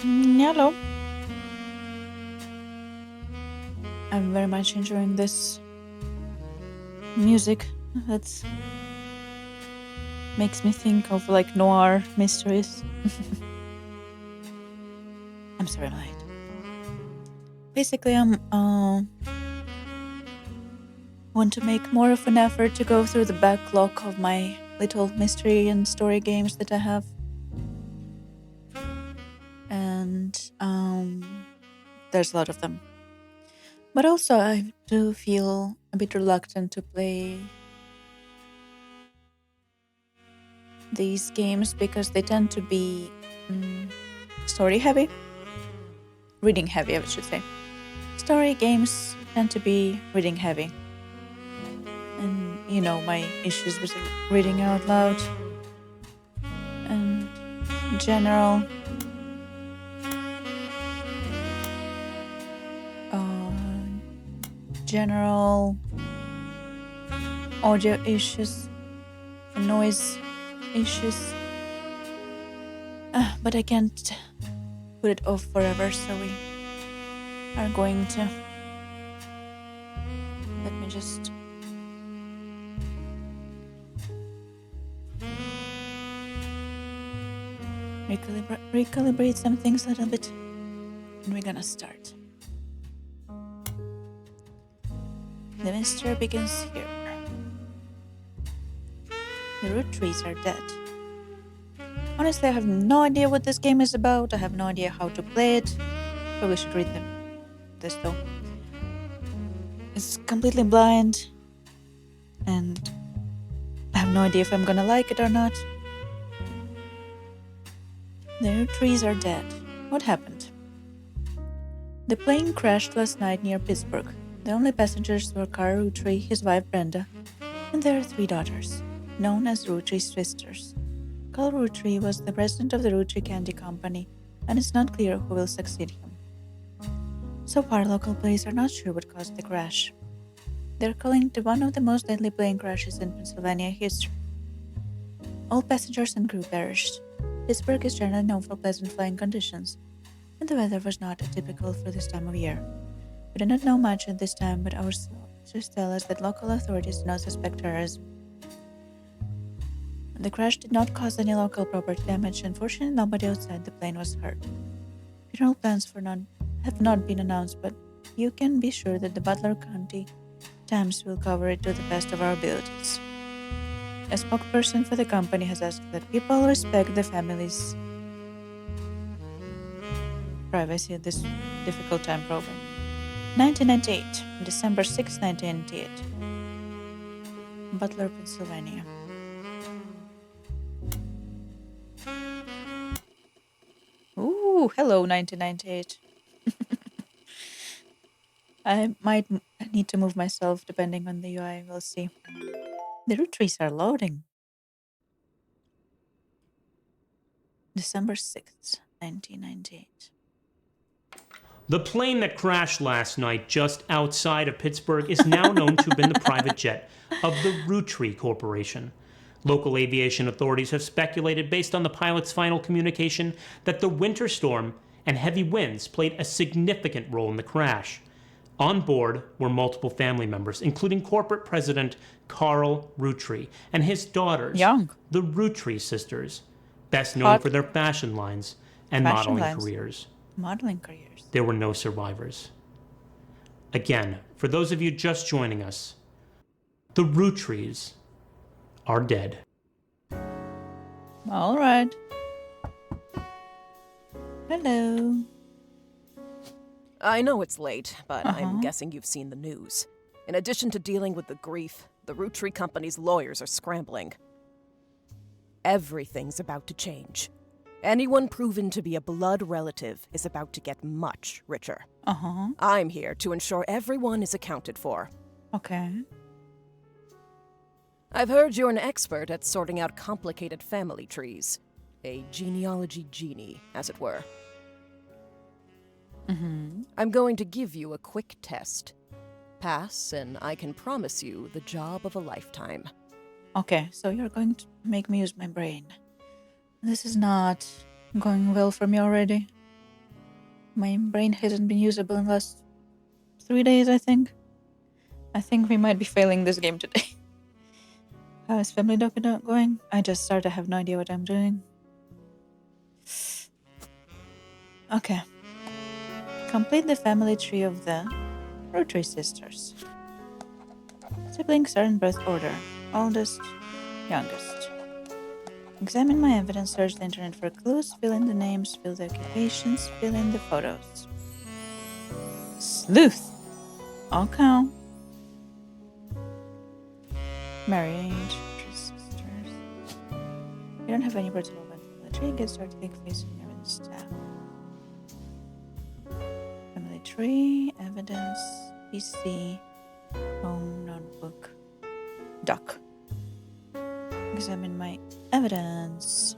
Hello. I'm very much enjoying this music that makes me think of like noir mysteries. I'm sorry, I'm late. Basically, I'm want to make more of an effort to go through the backlog of my little mystery and story games that I have. And there's a lot of them. But also I do feel a bit reluctant to play these games because they tend to be story heavy. Reading heavy, I should say. Story games tend to be reading heavy. And you know, my issues with reading out loud. And general audio issues, noise issues. But I can't put it off forever, so we are going to. Let me just. Recalibrate some things a little bit, and we're gonna start. The mystery begins here. The Roottrees are dead. Honestly, I have no idea what this game is about. I have no idea how to play it. Probably should read this though. It's completely blind, and I have no idea if I'm gonna like it or not. The Roottrees are dead. What happened? The plane crashed last night near Pittsburgh. The only passengers were Carl Roottree, his wife Brenda, and their 3 daughters, known as Roottree sisters. Carl Roottree was the president of the Roottree Candy Company, and it's not clear who will succeed him. So far, local police are not sure what caused the crash. They're calling it one of the most deadly plane crashes in Pennsylvania history. All passengers and crew perished. Pittsburgh is generally known for pleasant flying conditions, and the weather was not atypical for this time of year. We do not know much at this time, but our sources tell us that local authorities do not suspect terrorism. The crash did not cause any local property damage, and fortunately nobody outside the plane was hurt. Funeral plans have not been announced, but you can be sure that the Butler County Times will cover it to the best of our abilities. A spokesperson for the company has asked that people respect the family's privacy at this difficult time problem. 1998, December 6, 1998. Butler, Pennsylvania. Ooh, hello, 1998. I might need to move myself depending on the UI, we'll see. The Roottrees are loading. December 6th, 1998. The plane that crashed last night just outside of Pittsburgh is now known to have been the private jet of the Roottrees Corporation. Local aviation authorities have speculated, based on the pilot's final communication, that the winter storm and heavy winds played a significant role in the crash. On board were multiple family members, including corporate president Carl Roottree and his daughters, the Roottrees sisters, best known for their fashion lines and modeling careers. There were no survivors. Again, for those of you just joining us, the Rootrees are dead. All right. Hello. I know it's late, but I'm guessing you've seen the news. In addition to dealing with the grief, the Roottree Company's lawyers are scrambling. Everything's about to change. Anyone proven to be a blood relative is about to get much richer. I'm here to ensure everyone is accounted for. Okay. I've heard you're an expert at sorting out complicated family trees. A genealogy genie, as it were. I'm going to give you a quick test. Pass, and I can promise you the job of a lifetime. Okay, so you're going to make me use my brain. This is not going well for me already. My brain hasn't been usable in the last 3 days, I think. I think we might be failing this game today. How is family document going? I just started. I have no idea what I'm doing. Okay. Complete the family tree of the Roottrees sisters. Siblings are in birth order. Oldest, youngest. Examine my evidence, search the internet for clues, fill in the names, fill the occupations, fill in the photos. Sleuth! Okay. Married, sisters. You don't have any personal events in the tree. Get started, click facing evidence tab. Family tree, evidence, PC, home, notebook, doc. Examine my evidence.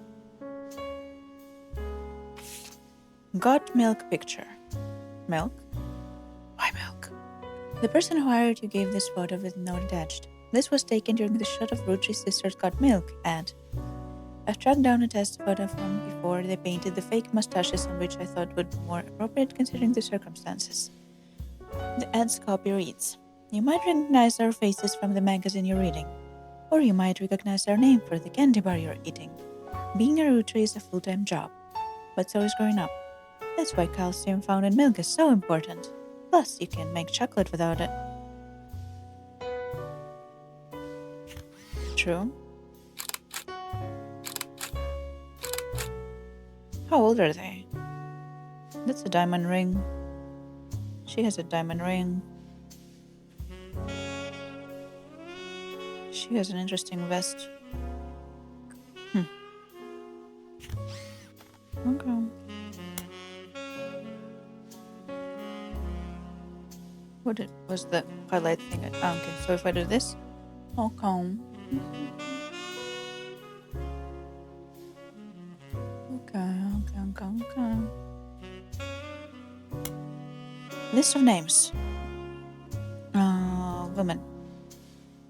Got milk picture. Milk? Why milk? The person who hired you gave this photo with note attached. This was taken during the shot of Roottrees Sisters Got Milk ad. I've tracked down a test photo from before they painted the fake mustaches on which I thought would be more appropriate considering the circumstances. The ad's copy reads, "You might recognize our faces from the magazine you're reading, or you might recognize our name for the candy bar you're eating. Being a Roottrie is a full-time job, but so is growing up. That's why calcium found in milk is so important. Plus, you can't make chocolate without it." True. How old are they? That's a diamond ring. She has a diamond ring. She has an interesting vest. Okay. What was the highlight thing? Okay, so if I do this, okay. Okay. List of names. Women.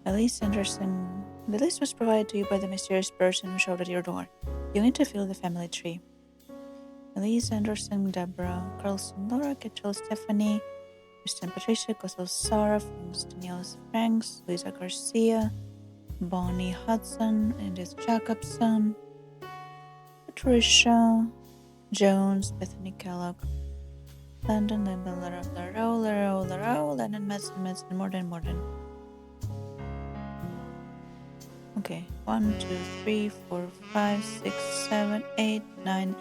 Elise Anderson. The list was provided to you by the mysterious person who showed at your door. You'll need to fill the family tree. Elise Anderson, Deborah, Carlson, Laura, Kitchell, Stephanie, Kristen, Patricia, Kosel, Sarah, Franks, Daniels, Franks, Luisa Garcia, Bonnie Hudson, Edith Jacobson, Patricia, Jones, Bethany Kellogg, Landon, Laro, Lennon, Madsen, Morden. Okay, 1, 2, 3, 4, 5, 6, 7, 8, 9,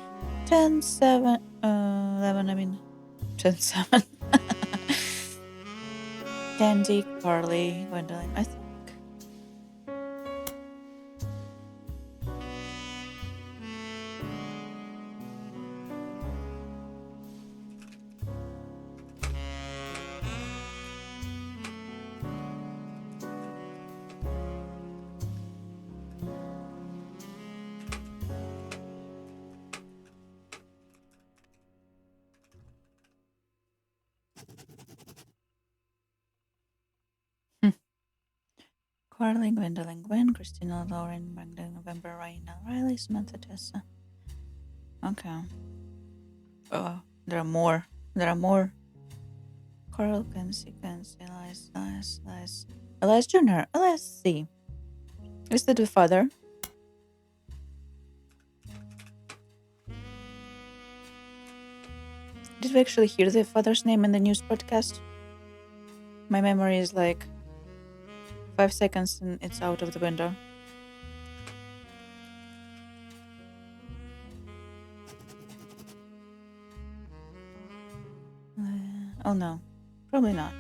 10, 7, 11, 10, 7. Candy, Carly, Gwendolyn, I think. Carly, Gwendolyn, Gwen, Christina, Lauren, Magdalene, November, Ryan, Riley, Samantha, Tessa. Okay. Oh, there are more. Carl, Kenzie, Elias Jr., Elias C. Is that the father? Did we actually hear the father's name in the news podcast? My memory is like 5 seconds and it's out of the window. Oh no, probably not.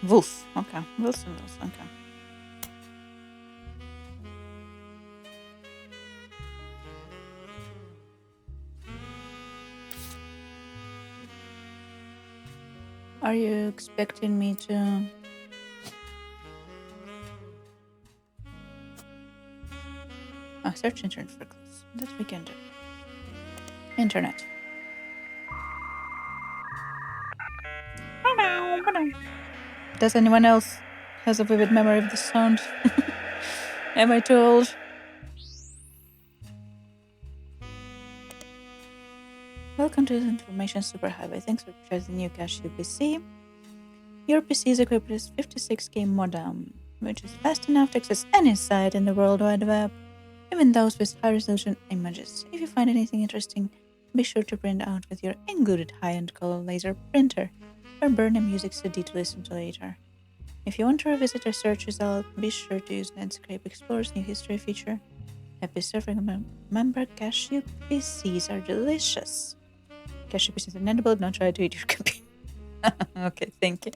Wolf. Okay. Wilson. Okay. Are you expecting me to... search internet for clues. That we can do. Internet. Does anyone else has a vivid memory of this sound? Am I too old? Welcome to the Information Superhighway. Thanks for choosing the new Cashew PC. Your PC is equipped with 56K modem, which is fast enough to access any site in the World Wide Web, even those with high-resolution images. If you find anything interesting, be sure to print out with your included high-end color laser printer, or burn a music CD to listen to later. If you want to revisit a search result, be sure to use Netscape Explorer's new history feature. Happy surfing, remember Cashew PCs are delicious. Cashew PCs are inedible, don't try to eat your computer. Okay, thank you.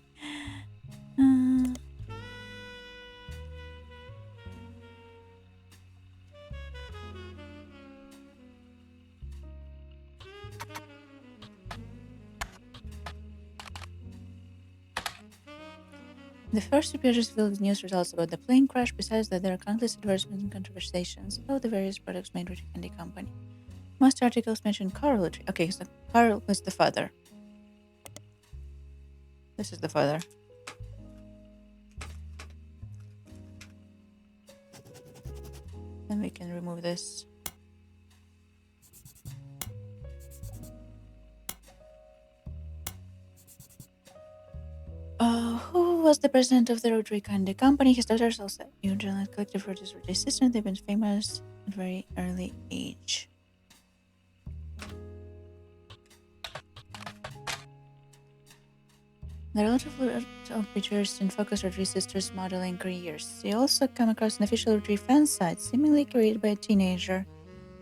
The first two pages filled with news results about the plane crash. Besides that, there are countless advertisements and conversations about the various products made by the candy company. Most articles mention Carl. Okay, so Carl was the father. This is the father. Then we can remove this. Who was the president of the Roottrees candy company? His daughters also Eugene collected for his Roottrees sister. They've been famous at a very early age. There are a lot of pictures in focus Roottrees sisters' modeling careers. You also come across an official Roottrees fan site, seemingly created by a teenager.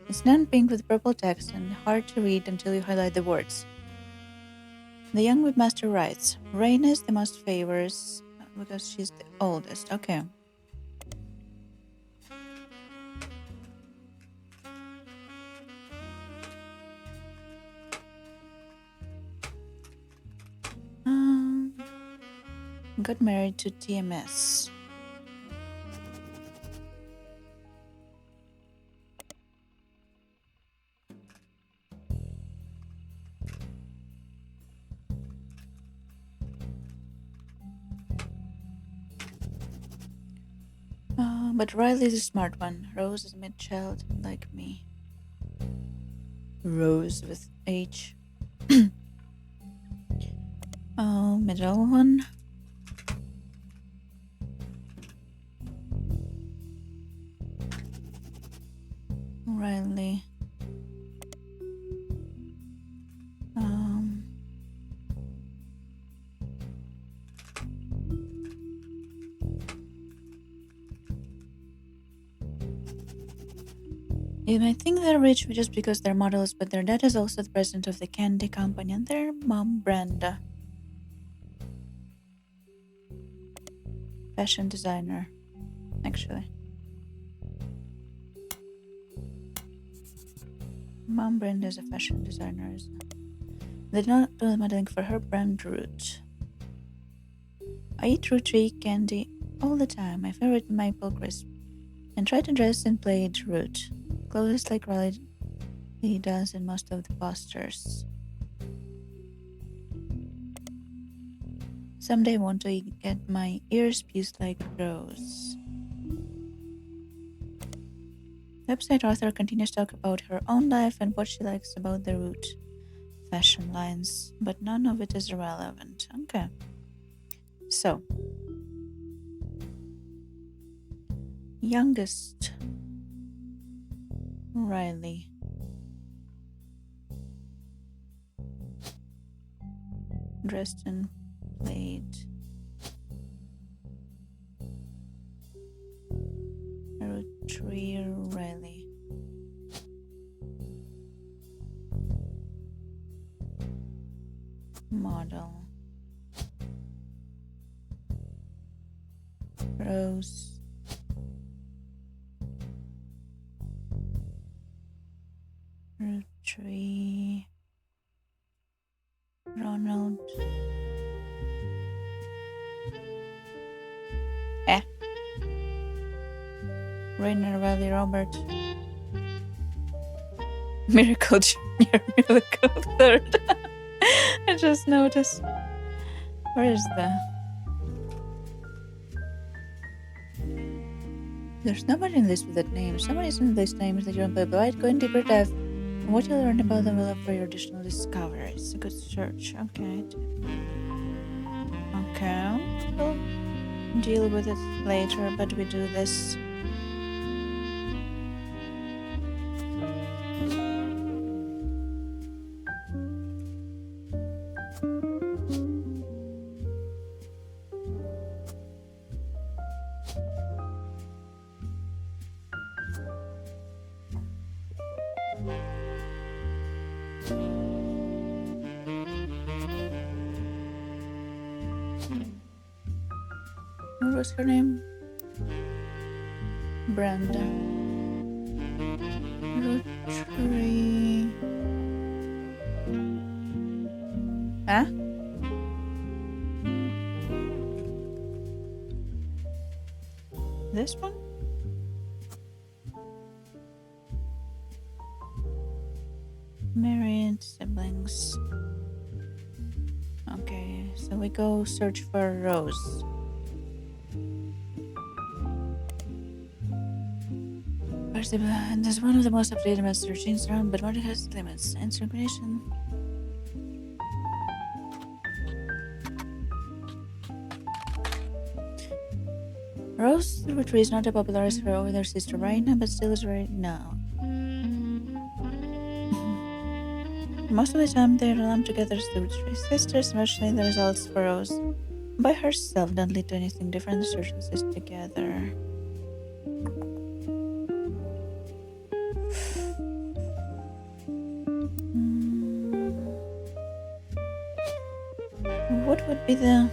It's neon pink with purple text and hard to read until you highlight the words. The young webmaster writes, Rain is the most favors because she's the oldest. Okay. Got married to TMS. But Riley's a smart one. Rose is a mid-child like me. Rose with H. Middle one. Riley. You might think they're rich just because they're models, but their dad is also the president of the candy company and their mom, Brenda. Fashion designer, actually. Mom Brenda is a fashion designer. They do not do the modeling for her brand Root. I eat Roottrees candy all the time. My favorite maple crisp. And try to dress and play it Root. Clothes like Riley does in most of the posters. Someday I want to get my ears pierced like Rose. The website author continues to talk about her own life and what she likes about the Root fashion lines, but none of it is relevant. Okay. So, youngest Riley. Dressed in plaid. Roottrees Riley. Model. Rose. Roottrees. Ronald. Rainer Riley Robert. Miracle Junior, Miracle Third. I just noticed. Where is the... There's nobody in this with that name. Someone is in this name that you don't play blind. Go in deeper dive. And what you learn about them will offer your additional discoveries. A good search. Okay. Okay. We'll deal with it later, but we do this. What was her name? Brenda. Roottrees. Huh? This one? Married siblings. Okay, so we go search for Rose. And is one of the most updated master machines around, but what it has limits. Integration. Rose the Roottrees is not as popular as her older sister Raina, but still is right now. Most of the time they are lumped together as the Roottrees sisters, eventually the results for Rose by herself don't lead to anything different. The searches is together. What would be the...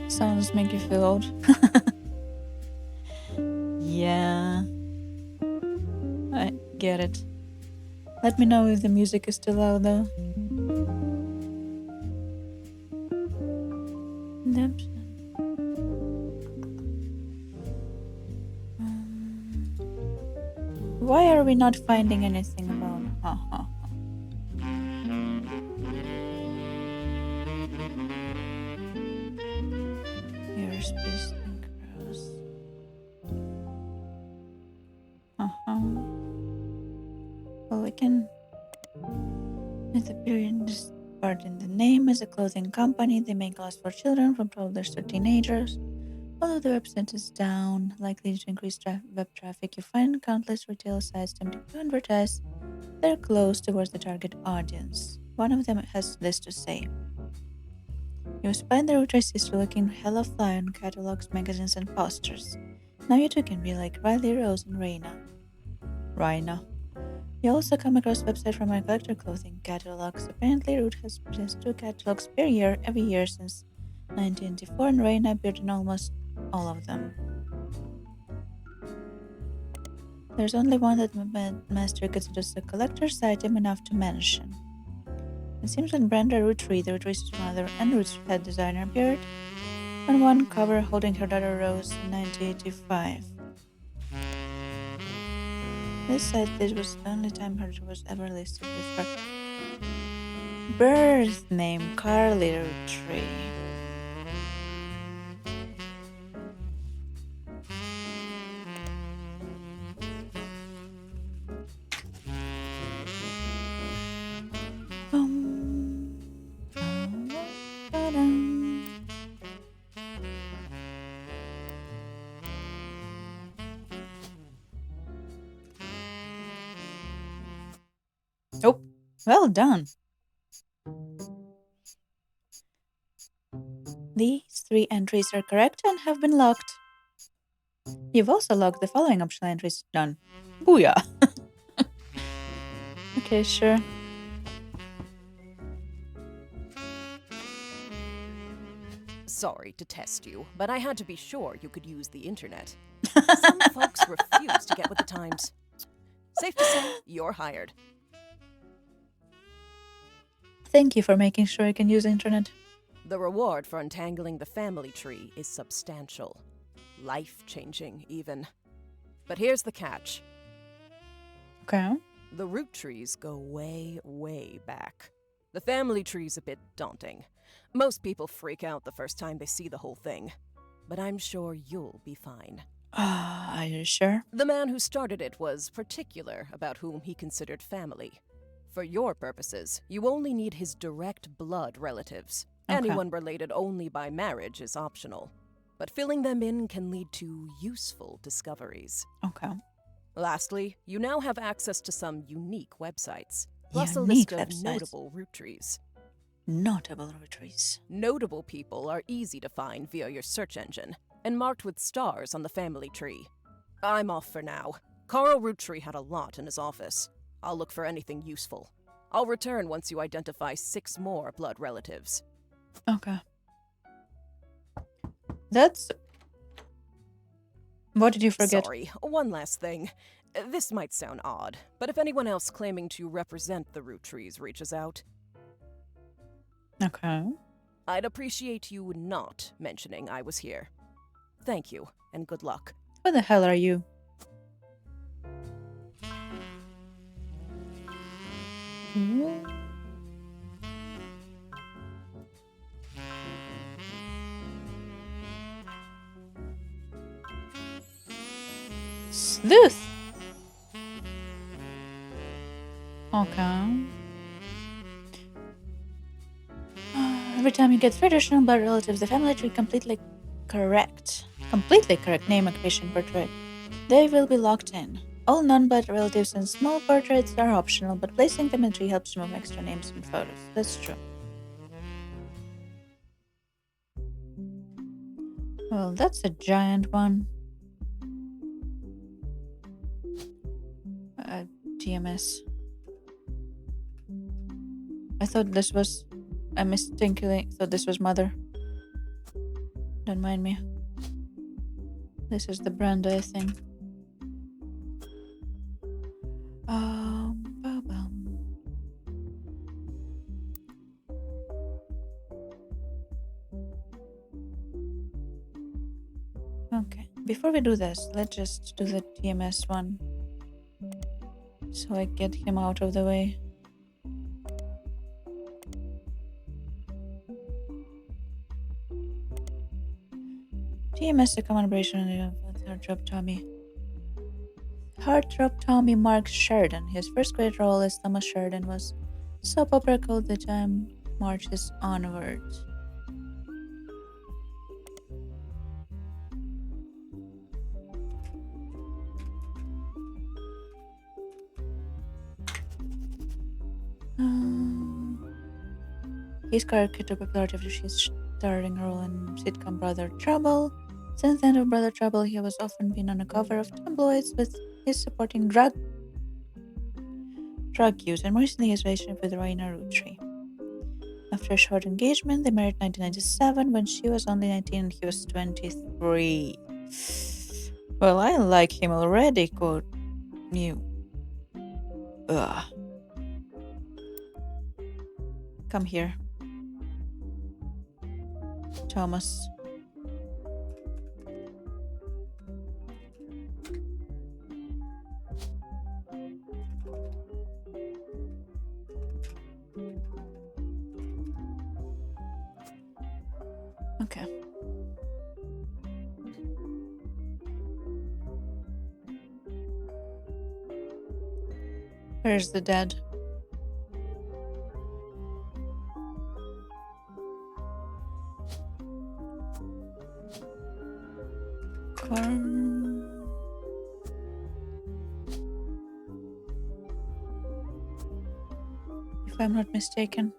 Sounds make you feel old. Yeah, I get it. Let me know if the music is still loud though. Why are we not finding anything about? Space and cross. Well, we can at the period this part in the name as a clothing company. They make clothes for children from toddlers to teenagers. Although the website is down, likely to increase web traffic, you find countless retail sites tempting to advertise their clothes towards the target audience. One of them has this to say. You spend the Roottrees history looking hella fly on catalogs, magazines, and posters. Now you too can be like Riley, Rose, and Raina. You also come across websites from my collector clothing catalogs. Apparently, Root has produced 2 catalogs per year every year since 1994, and Raina appeared in almost all of them. There's only one that Master considers a collector's item enough to mention. It seems that Brenda Roottrees, the Roottrees' mother and Root's head designer, appeared on one cover holding her daughter Rose in 1985. This was the only time her was ever listed with her birth name, Carly Roottrees. Oh, well done. These 3 entries are correct and have been logged. You've also logged the following optional entries. Done. Booyah! Okay, sure. Sorry to test you, but I had to be sure you could use the internet. Some folks refuse to get with the times. Safe to say, you're hired. Thank you for making sure I can use the internet. The reward for untangling the family tree is substantial. Life-changing, even. But here's the catch. Okay. The Roottrees go way, way back. The family tree's a bit daunting. Most people freak out the first time they see the whole thing. But I'm sure you'll be fine. Are you sure? The man who started it was particular about whom he considered family. For your purposes, you only need his direct blood relatives. Okay. Anyone related only by marriage is optional. But filling them in can lead to useful discoveries. Okay. Lastly, you now have access to some unique websites, plus Unique a list websites. of notable Roottrees. Notable Roottrees. Notable people are easy to find via your search engine, and marked with stars on the family tree. I'm off for now. Carl Roottree had a lot in his office. I'll look for anything useful. I'll return once you identify 6 more blood relatives. Okay. That's... What did you forget? Sorry, one last thing. This might sound odd, but if anyone else claiming to represent the Rootrees reaches out, Okay. I'd appreciate you not mentioning I was here. Thank you, and good luck. Who the hell are you? Sleuth. Okay. Every time you get 3 additional blood relatives, the family tree completely correct name, occupation, portrait. They will be locked in. All non-blood relatives and small portraits are optional, but placing them in tree helps remove extra names and photos. That's true. Well, that's a giant one. TMS. I mistakenly thought this was Mother. Don't mind me. This is the brand, I think. Okay, before we do this, let's just do the TMS one. So I get him out of the way. TMS, a common abbreviation of Heartthrob Tommy. Heartthrob Tommy Mark Sheridan. His first great role as Thomas Sheridan was soap opera called The Time Marches Onward. His career took popularity after his starring role in sitcom Brother Trouble. Since the end of Brother Trouble, he was often been on the cover of tabloids with his supporting drug use, and more recently his relationship with Raina Roottrie. After a short engagement, they married in 1997 when she was only 19 and he was 23. Well, I like him already, quote you. Ugh. Come here, Thomas. Okay. Where's the dad? If I'm not mistaken.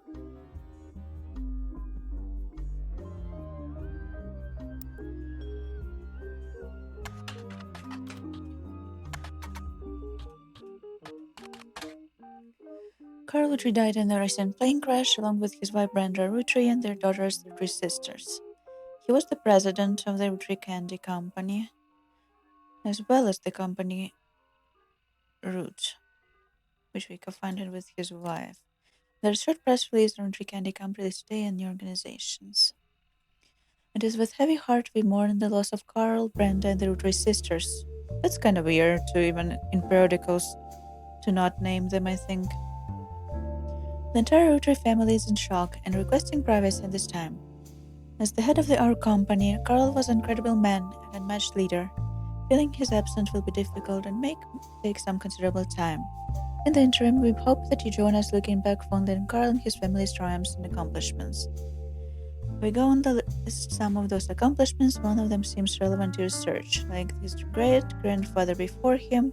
Carl Roottrees died in a recent plane crash along with his wife Brenda Roottrees and their daughters, the three sisters. He was the president of the Roottrees Candy Company, as well as the company Root, which we co-founded with his wife. There's a short press release on Roottrees Candy Company today and the organizations. It is with heavy heart we mourn the loss of Carl, Brenda, and the Roottrees sisters. That's kind of weird to even in periodicals to not name them, I think. The entire Roottrees family is in shock and requesting privacy at this time. As the head of our company, Carl was an incredible man and unmatched leader. Feeling his absence will be difficult and may take some considerable time. In the interim, we hope that you join us looking back fondly on Carl and his family's triumphs and accomplishments. We go on the list some of those accomplishments. One of them seems relevant to your search, like his great-grandfather before him,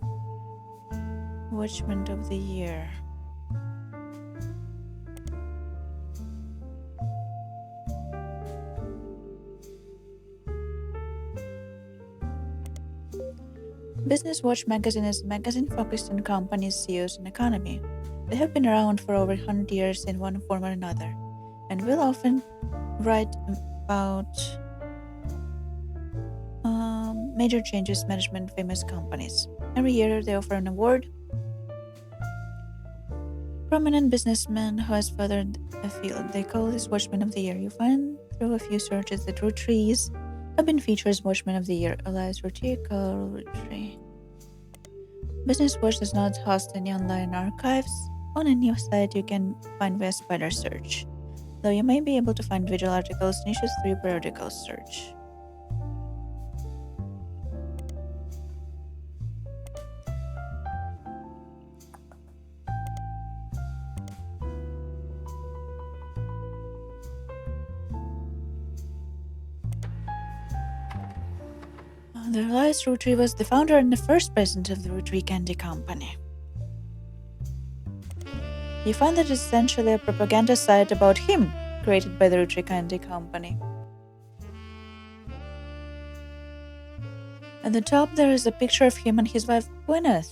Watchman of the Year. Business Watch magazine is a magazine focused on companies, CEOs, and economy. They have been around for over 100 years in one form or another, and will often write about major changes management famous companies. Every year they offer an award. Prominent businessman who has furthered a field. They call this Watchman of the Year. You find through a few searches that Roottrees have been featured as Watchman of the Year, Elias Roottrees, Carl Roottrees. Business Watch does not host any online archives. On any site you can find via spider search, though you may be able to find individual articles and issues through periodical search. The Elias Roottrees was the founder and the first president of the Roottrees Candy Company. You find that it's essentially a propaganda site about him, created by the Roottrees Candy Company. At the top there is a picture of him and his wife Gwyneth.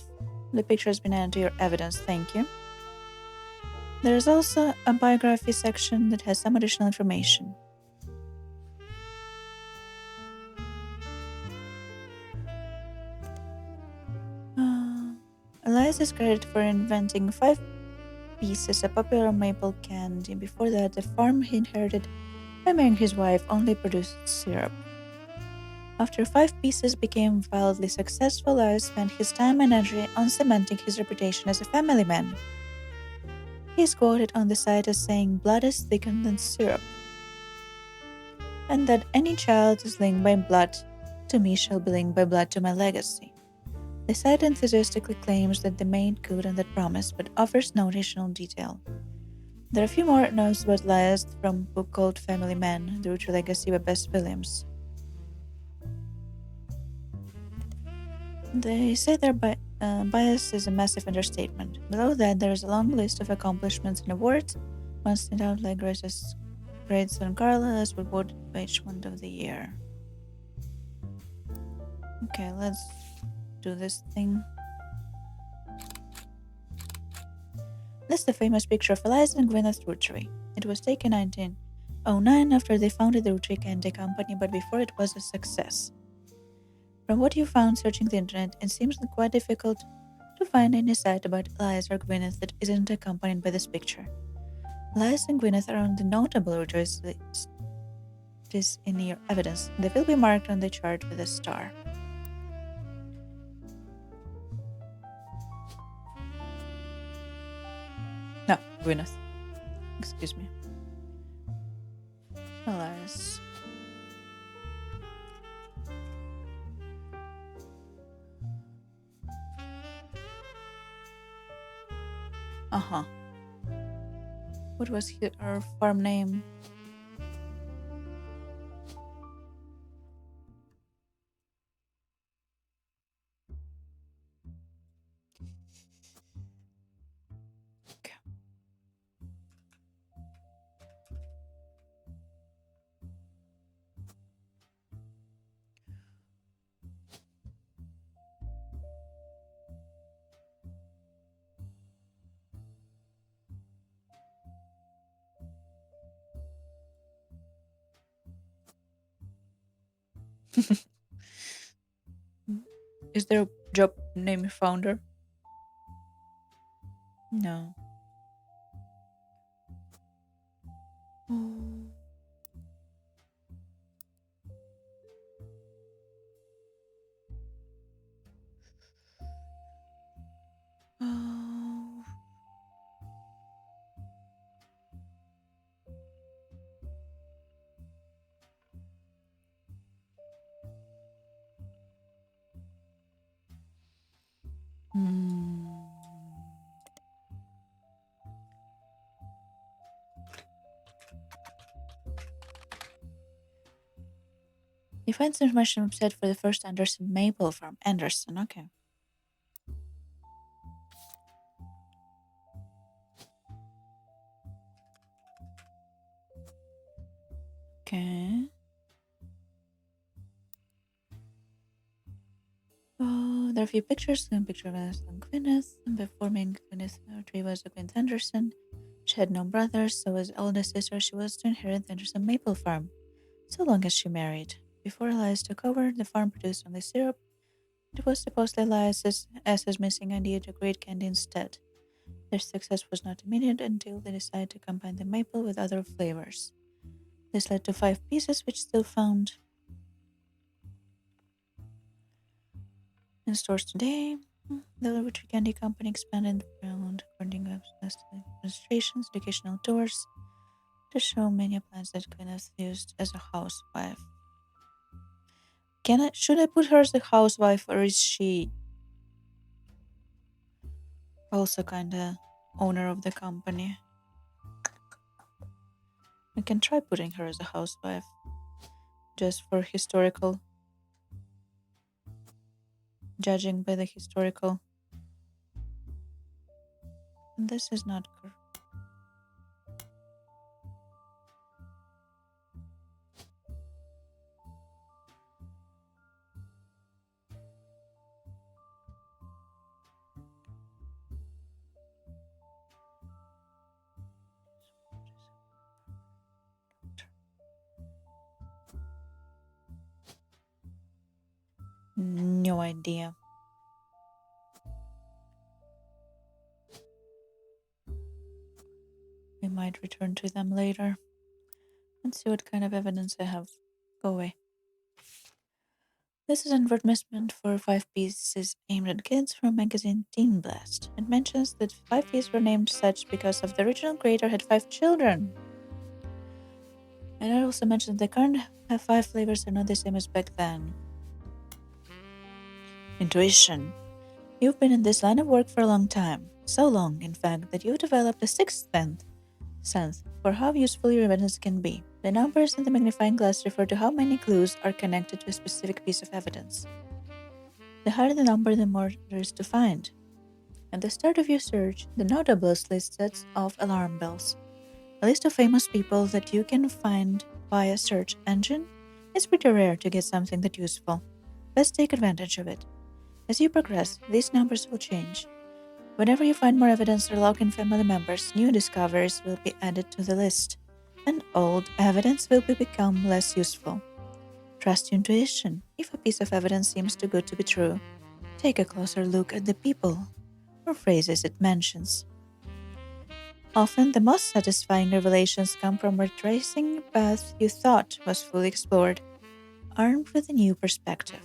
The picture has been added to your evidence, thank you. There is also a biography section that has some additional information. Elias is credited for inventing 5 pieces, a popular maple candy. Before that, the farm he inherited by marrying his wife only produced syrup. After 5 pieces became wildly successful, Elias spent his time and energy on cementing his reputation as a family man. He is quoted on the site as saying, "Blood is thicker than syrup," and that any child is linked by blood to me shall be linked by blood to my legacy. The site enthusiastically claims that they made good on that promise, but offers no additional detail. There are a few more notes about Elias from a book called Family Man, The Roottrees Legacy by Bess Williams. They say their bias is a massive understatement. Below that, there is a long list of accomplishments and awards. One stand out like Grace's great son Carlos was awarded Watchman of the Year. Okay, let's do this thing. This is the famous picture of Elias and Gwyneth Roottrees. It was taken in 1909 after they founded the Roottrees Candy Company, but before it was a success. From what you found searching the internet, it seems quite difficult to find any site about Elias or Gwyneth that isn't accompanied by this picture. Elias and Gwyneth are on the notable Roottrees list. It is in your evidence. They will be marked on the chart with a star. No, Gwyneth. Excuse me. Elias. What was her farm name? Okay. Is there a job named founder? No. Oh. Oh. He finds information website for the first Anderson maple farm. Anderson, okay. Okay. Oh, there are a few pictures. One picture of Gwyneth, and before meeting Gwyneth, tree was Gwyneth Anderson. She had no brothers, so as eldest sister, she was to inherit the Anderson maple farm, so long as she married. Before Elias took over, the farm produced only syrup. It was supposedly Elias's missing idea to create candy instead. Their success was not immediate until they decided to combine the maple with other flavors. This led to 5 pieces, which still found in stores today. The Roottrees Candy Company expanded beyond according to demonstrations, educational tours to show many plants that Gwyneth used as a housewife. Should I put her as a housewife, or is she also kinda owner of the company? I can try putting her as a housewife, just for historical, judging by the historical. And this is not correct. No idea. We might return to them later and see what kind of evidence I have. Go away. This is an advertisement for 5 pieces aimed at kids from magazine Teen Blast. It mentions that 5 pieces were named such because of the original creator had 5 children. And it also mentions that the current 5 flavors are not the same as back then. Intuition. You've been in this line of work for a long time. So long, in fact, that you've developed a sixth sense for how useful your evidence can be. The numbers in the magnifying glass refer to how many clues are connected to a specific piece of evidence. The higher the number, the more there is to find. At the start of your search, the notables list sets off alarm bells. A list of famous people that you can find via search engine is pretty rare to get something that useful. Let's take advantage of it. As you progress, these numbers will change. Whenever you find more evidence or log in family members, new discoveries will be added to the list, and old evidence will become less useful. Trust your intuition. If a piece of evidence seems too good to be true, take a closer look at the people or phrases it mentions. Often, the most satisfying revelations come from retracing a path you thought was fully explored, armed with a new perspective.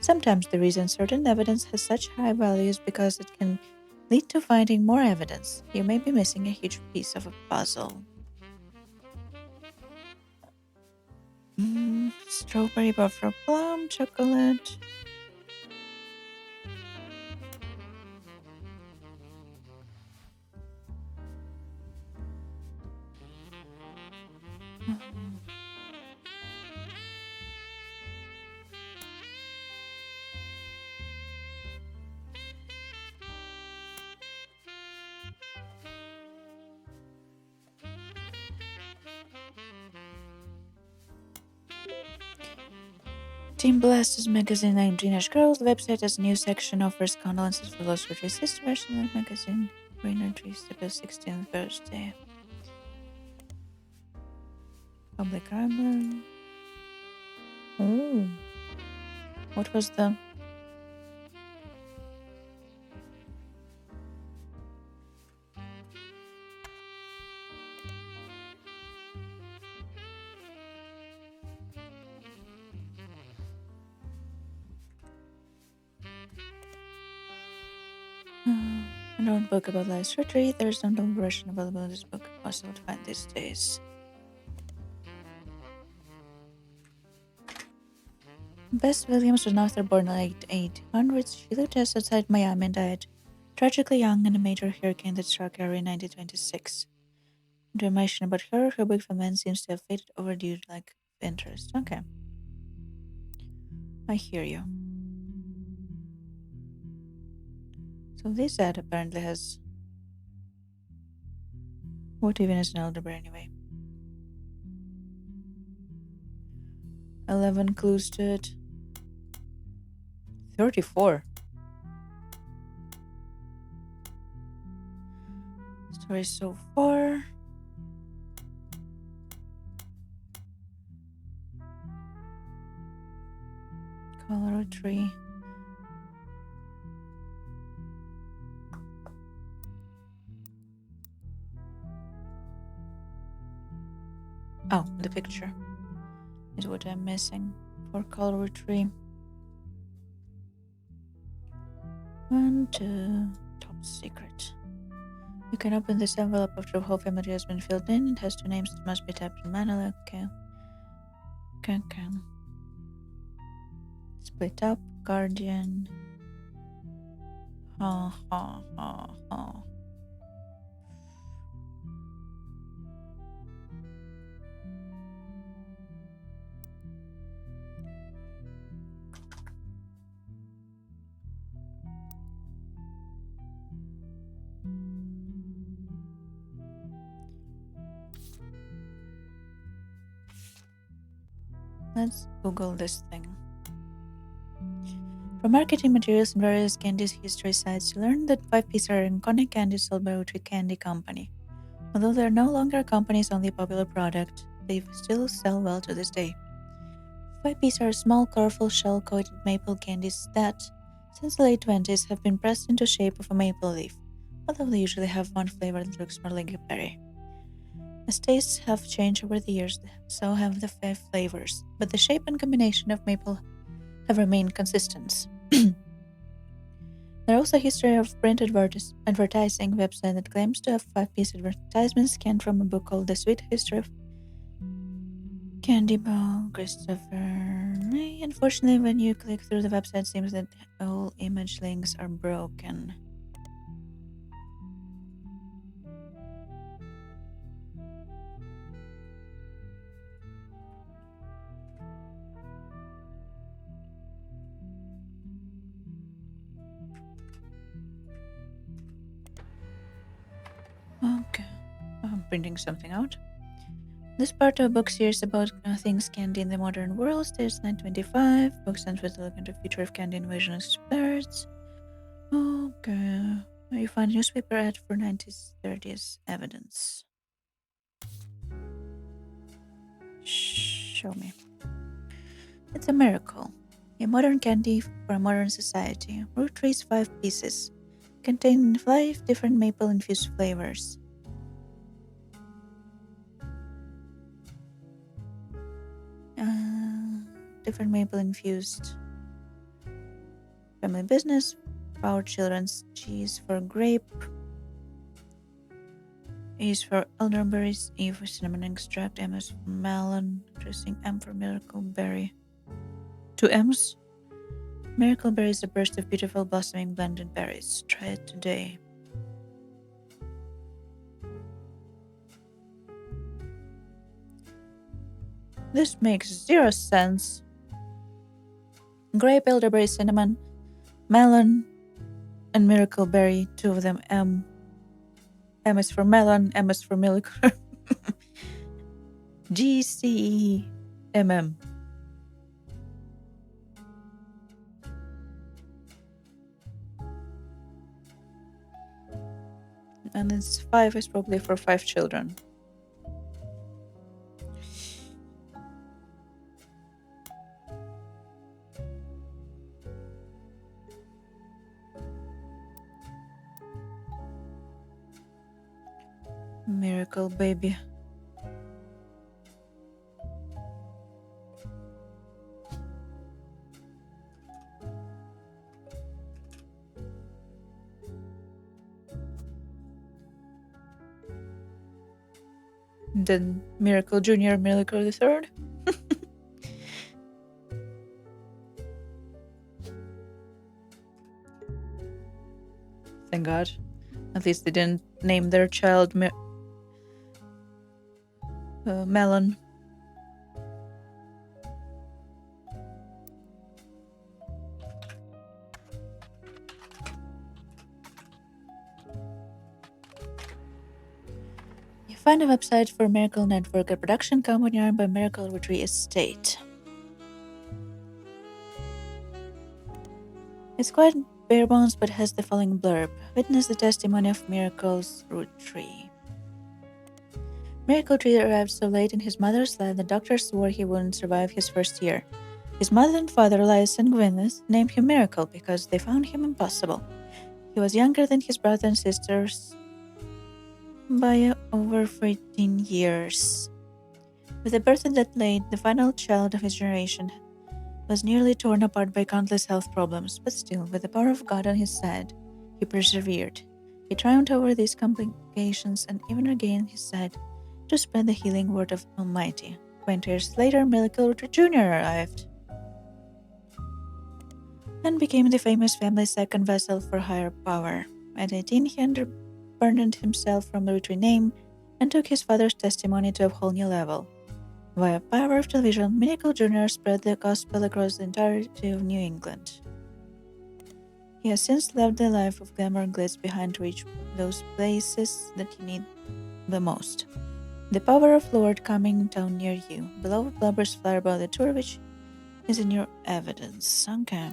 Sometimes the reason certain evidence has such high value is because it can lead to finding more evidence. You may be missing a huge piece of a puzzle. Strawberry, butter, plum, chocolate. Teen Blast is a magazine named Teenage Girls. The website has a new section offers condolences for lost Roottrees' sister version of the magazine. Roottrees' 16th birthday. Public Library. Oh. What was the... An old book about life's retreat. There's no novel version available in this book. Possible to find these days. Bess Williams was an author born in late 1800s. She lived just outside Miami and died tragically young in a major hurricane that struck area in 1926. Information about her book from then seems to have faded over due to lack of interest. Okay. I hear you. So this ad apparently has... What even is an algebra anyway? 11 clues to it. 34. Story so far. Color tree. Oh, the picture is what I'm missing for color tree. 1, 2, top secret. You can open this envelope after the whole family has been filled in. It has 2 names that must be tapped manually. Okay. Split up, guardian. Let's Google this thing. From marketing materials and various candy history sites, you learn that 5 pieces are an iconic candy sold by Roottrees Candy Company. Although they are no longer a company's only popular product, they still sell well to this day. 5 pieces are small, colorful, shell-coated maple candies that, since the late 20s, have been pressed into shape of a maple leaf, although they usually have one flavor that looks more like a berry. As tastes have changed over the years, so have the 5 flavors, but the shape and combination of maple have remained consistent. There is also a history of print advertising website that claims to have 5-piece advertisements scanned from a book called The Sweet History of Candy by Christopher Lee. Unfortunately, when you click through the website, it seems that all image links are broken. Okay, I'm printing something out. This part of a book series about things candy in the modern world states 925. Book stands with a look into the future of candy innovation experts. Okay, you find newspaper ad for 1930s evidence. Show me. It's a miracle. A modern candy for a modern society. Roottrees 5 pieces. Contain 5 different maple-infused flavors. Different maple-infused. Family business. Our children's cheese for grape. E is for elderberries. E for cinnamon extract. M is for melon. Dressing. M for miracle berry. 2 M's. Miracle berry is a burst of beautiful blossoming blended berries. Try it today. This makes 0 sense. Grape, elderberry, cinnamon, melon, and miracle berry. 2 of them M. M is for melon. M is for miracle. GCEMM. And this 5 is probably for 5 children. Miracle baby. Then Miracle Junior, Miracle the Third. Thank God. At least they didn't name their child Melon. You find a website for Miracle Network, a production company run by Miracle Roottrees Estate. It's quite bare bones but has the following blurb. Witness the testimony of Miracle's Roottrees. Miracle Tree arrived so late in his mother's life the doctors swore he wouldn't survive his first year. His mother and father, Elias and Gwyneth, named him Miracle because they found him impossible. He was younger than his brothers and sisters by over 14 years. With a birth that late, the final child of his generation was nearly torn apart by countless health problems, but still, with the power of God on his side, he persevered. He triumphed over these complications and even regained his sight to spread the healing word of Almighty. 20 years later, Miracle Jr. arrived and became the famous family's second vessel for higher power. At 18, he unburdened himself from the Roottrees name and took his father's testimony to a whole new level. Via power of television, Miracle Jr. spread the gospel across the entirety of New England. He has since left the life of glamour and glitz behind to reach those places that you need the most. The power of Lord coming down near you. Below blubbers fly about the tour, which is in your evidence. Okay.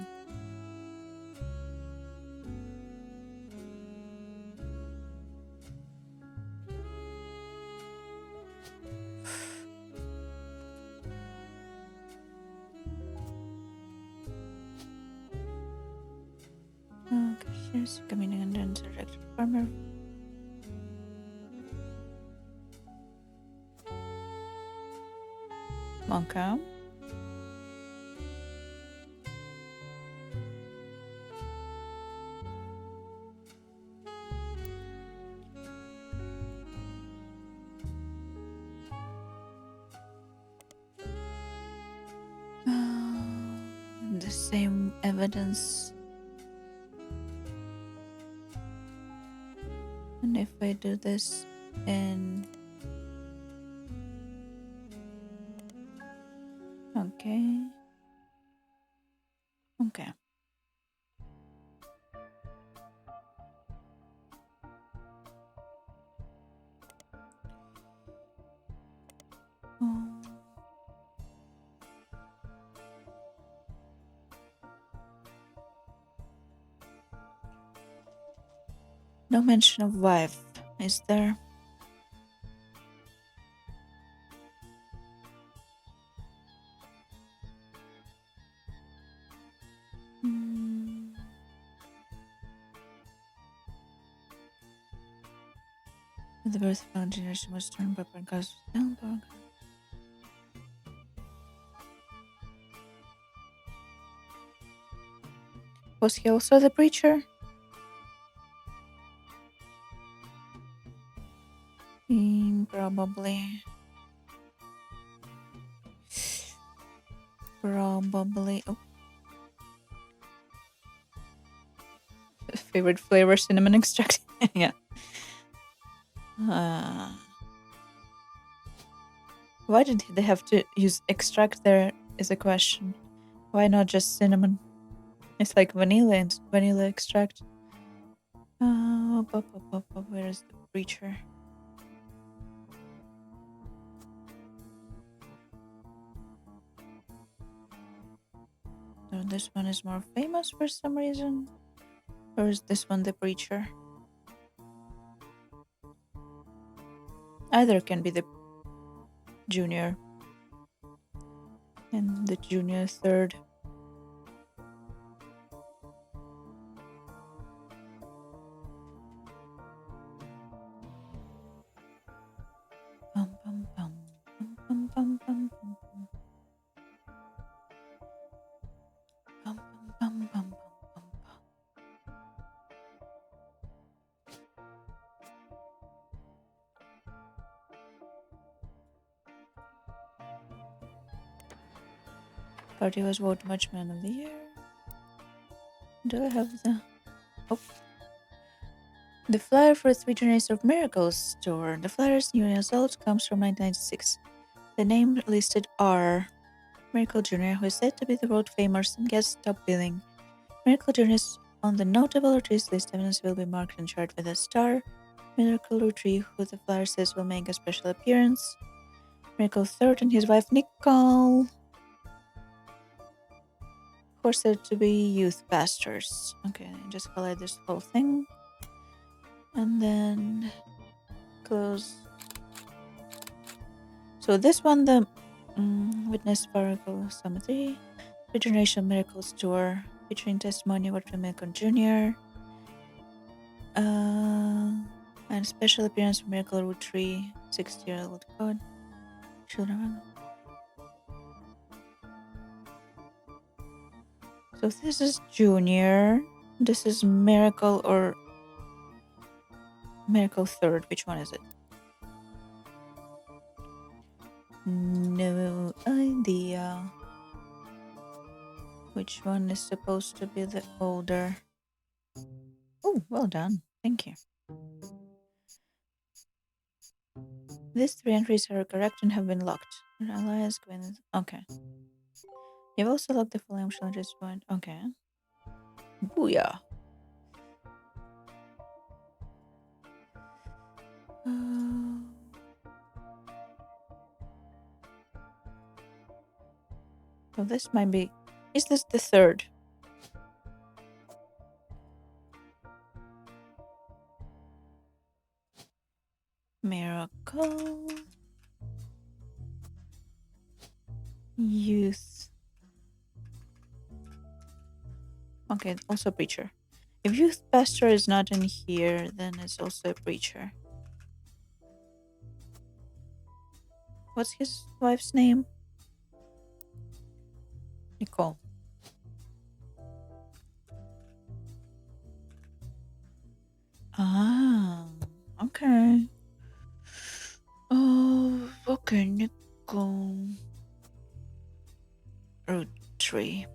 Okay, here's coming in and director farmer. Okay. The same evidence. And if I do this in Okay. No mention of wife, is there? The birth of our generation was turned by podcast. Was he also the preacher? Probably. Oh. Favorite flavor, cinnamon extract. Yeah. Why did they have to use extract there is a question. Why not just cinnamon? It's like vanilla and vanilla extract. Where is the preacher? So this one is more famous for some reason. Or is this one the preacher? Either can be the junior and the junior third. Party was voted Much Man of the Year. Do I have the... Oh. The flyer for 3 Journeys of Miracles store. The flyer's new result comes from 1996. The name listed are Miracle Jr., who is said to be the world famous and gets top billing. Miracle Jr.'s on the notable Roottrees list evidence will be marked and charted with a star. Miracle Rootree, who the flyer says will make a special appearance. Miracle Third and his wife Nicole, who are said to be youth pastors. Okay, just highlight this whole thing. And then close. So this one, the Witness Miracle Summary, Regeneration Miracles Tour, featuring testimony of Miracle Jr. And special appearance from Miracle Rootree, 60-year-old god. Children. So this is Junior. This is Miracle or Miracle Third. Which one is it? No idea. Which one is supposed to be the older? Oh, well done. Thank you. These 3 entries are correct and have been locked. Alliance Gwen. Okay. You've also locked the following challenges point. Okay. Booyah. So this might be. Is this the 3rd? Miracle. Youth. Okay, also preacher. If youth pastor is not in here, then it's also a preacher. What's his wife's name? Nicole. Ah, okay. Oh, okay, Nicole. Rootree.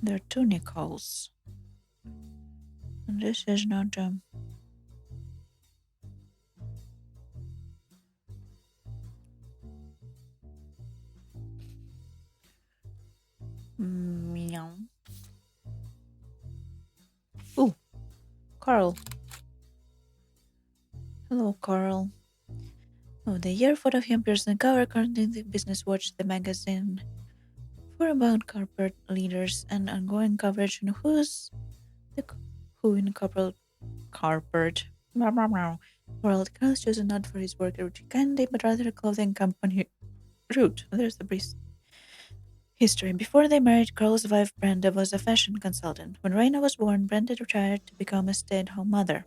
There are 2 Nicoles. And this is not meow. Ooh, Carl. Hello, Carl. Oh, the year photo of him appears on the cover currently in the Business Watch, the magazine, for about corporate leaders and ongoing coverage on who in corporate world. Carl's chosen not for his work at Root Candy, but rather a clothing company. Root. There's the brief history. Before they married, Carl's wife Brenda was a fashion consultant. When Raina was born, Brenda retired to become a stay-at-home mother.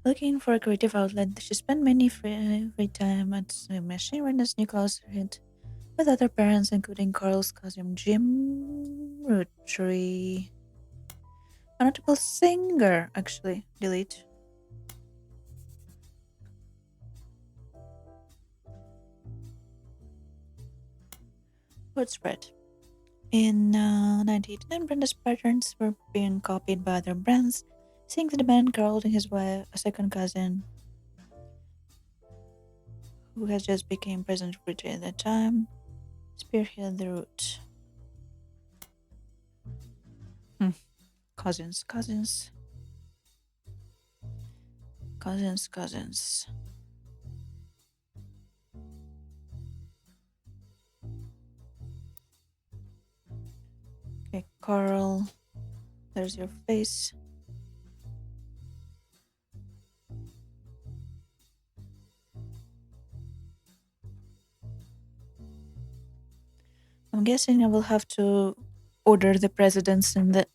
Looking for a creative outlet, she spent many free time at sewing machine when this new clothes hit with other parents, including Carl's cousin Jim Rootree. A notable singer, actually. Delete. Word spread. In 1989, Brenda's patterns were being copied by other brands. Seeing the demand, Carl and his wife, a second cousin, who has just become president of Britain at that time, spearheaded the route. Cousins. Okay, Carl, there's your face. I'm guessing I will have to order the presidents in the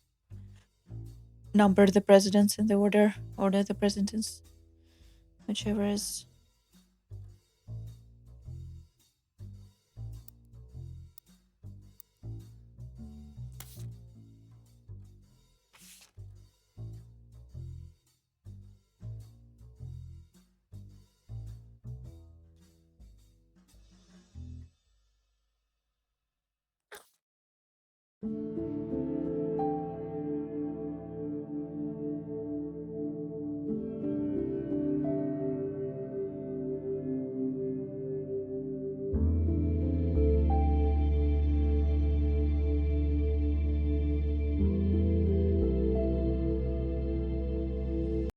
number the presidents in the order the presidents, whichever is